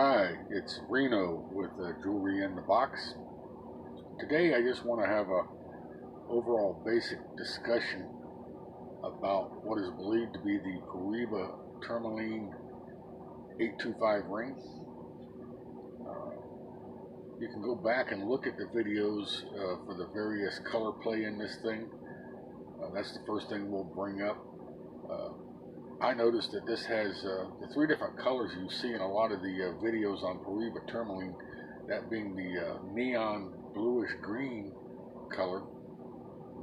Hi, it's Reno with Jewelry in the Box. Today I just want to have a overall basic discussion about what is believed to be the Pariba Tourmaline 825 ring. You can go back and look at the videos for the various color play in this thing. That's the first thing we'll bring up. I noticed that this has the three different colors you see in a lot of the videos on Pariba Tourmaline, that being the neon bluish green color,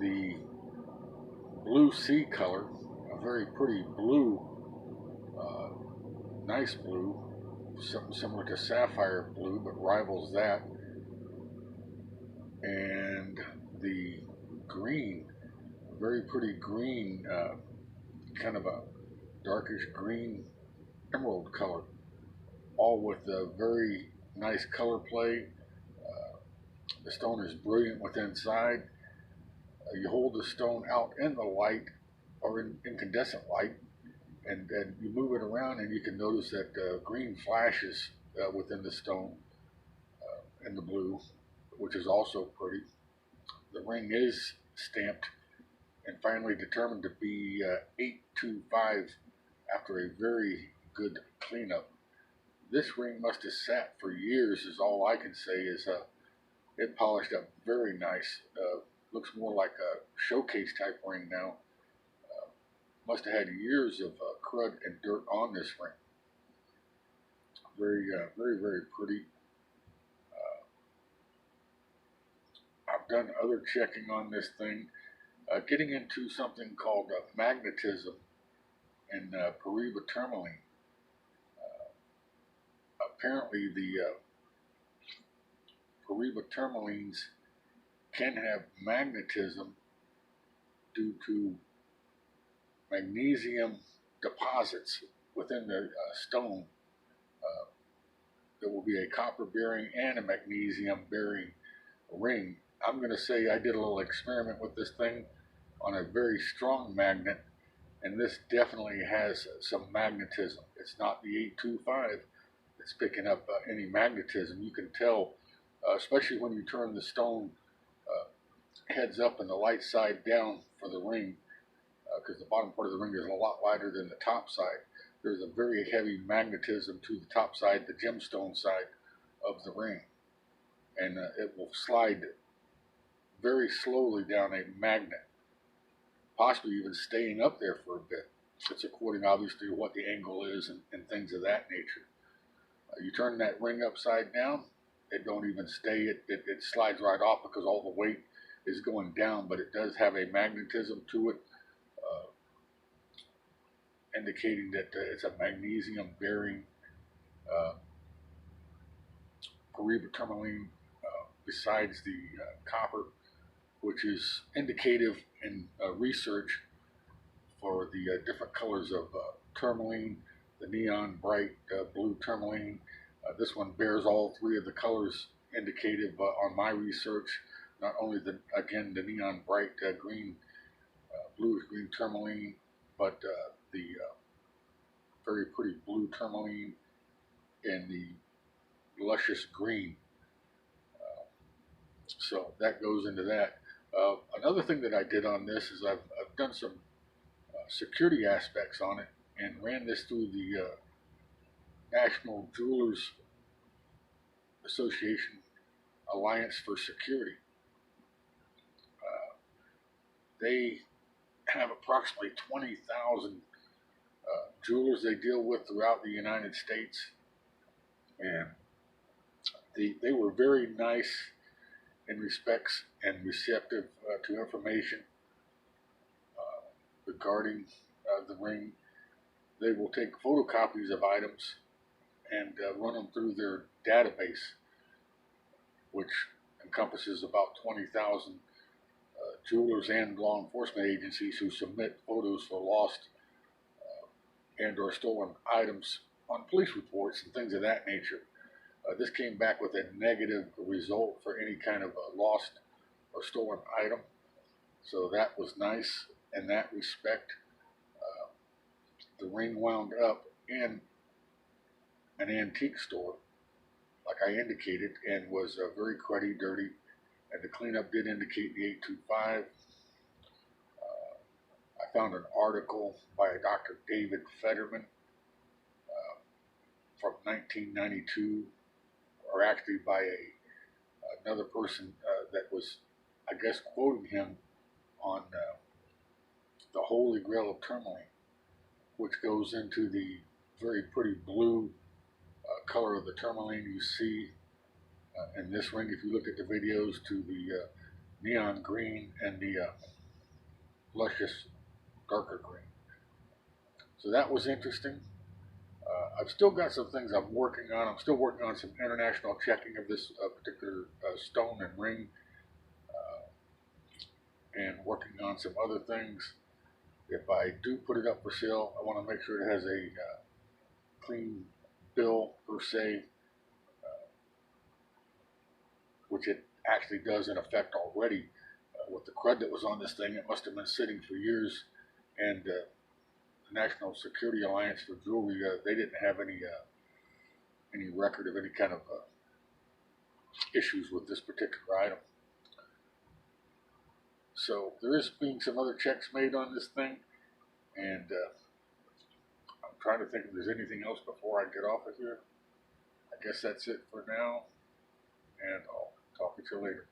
the blue sea color, a very pretty blue, nice blue, something similar to sapphire blue but rivals that, and the green, a very pretty green, kind of a darkish green emerald color, all with a very nice color play. The stone is brilliant with inside. You hold the stone out in the light or in incandescent light, and you move it around, and you can notice that green flashes within the stone and the blue, which is also pretty. The ring is stamped and finally determined to be 825 after a very good cleanup. This ring must have sat for years, is all I can say. Is it polished up very nice. Looks more like a showcase type ring now. Must have had years of crud and dirt on this ring. Very pretty. I've done other checking on this thing, getting into something called magnetism in Pariba Tourmaline. Apparently, the Pariba Tourmalines can have magnetism due to magnesium deposits within the stone. There will be a copper bearing and a magnesium bearing ring. I'm going to say I did a little experiment with this thing on a very strong magnet, and this definitely has some magnetism. It's not the 825 that's picking up any magnetism. You can tell, especially when you turn the stone heads up and the light side down for the ring, because the bottom part of the ring is a lot lighter than the top side. There's a very heavy magnetism to the top side, the gemstone side of the ring, and it will slide very slowly down a magnet, possibly even staying up there for a bit. It's according, obviously, to what the angle is and things of that nature. You turn that ring upside down, it don't even stay. It slides right off because all the weight is going down, but it does have a magnetism to it, indicating that it's a magnesium bearing Pariba Tourmaline, besides the copper, which is indicative in research for the different colors of tourmaline, the neon bright blue tourmaline. This one bears all three of the colors indicated on my research. Not only the neon bright green, bluish green tourmaline, but the very pretty blue tourmaline and the luscious green. So that goes into that. Another thing that I did on this is I've done some security aspects on it and ran this through the National Jewelers Association Alliance for Security. They have approximately 20,000 jewelers they deal with throughout the United States, and they were very nice in respects and receptive to information regarding the ring. They will take photocopies of items and run them through their database, which encompasses about 20,000 jewelers and law enforcement agencies who submit photos for lost and or stolen items on police reports and things of that nature. This came back with a negative result for any kind of lost or stolen item, so that was nice in that respect. The ring wound up in an antique store like I indicated, and was very cruddy, dirty, and the cleanup did indicate the 825. I found an article by a Dr. David Fetterman from 1992, or actually by another person that was, I guess, quoting him on the Holy Grail of Tourmaline, which goes into the very pretty blue color of the tourmaline you see in this ring. If you look at the videos, to the neon green and the luscious darker green. So that was interesting. I've still got some things I'm working on. I'm still working on some international checking of this particular stone and ring, and working on some other things. If I do put it up for sale, I want to make sure it has a clean bill per se, which it actually does in effect already. With the crud that was on this thing, it must have been sitting for years, and the National Security Alliance for Jewelry, they didn't have any record of any kind of issues with this particular item. So there is being some other checks made on this thing, and I'm trying to think if there's anything else before I get off of here. I guess that's it for now, and I'll talk to you later.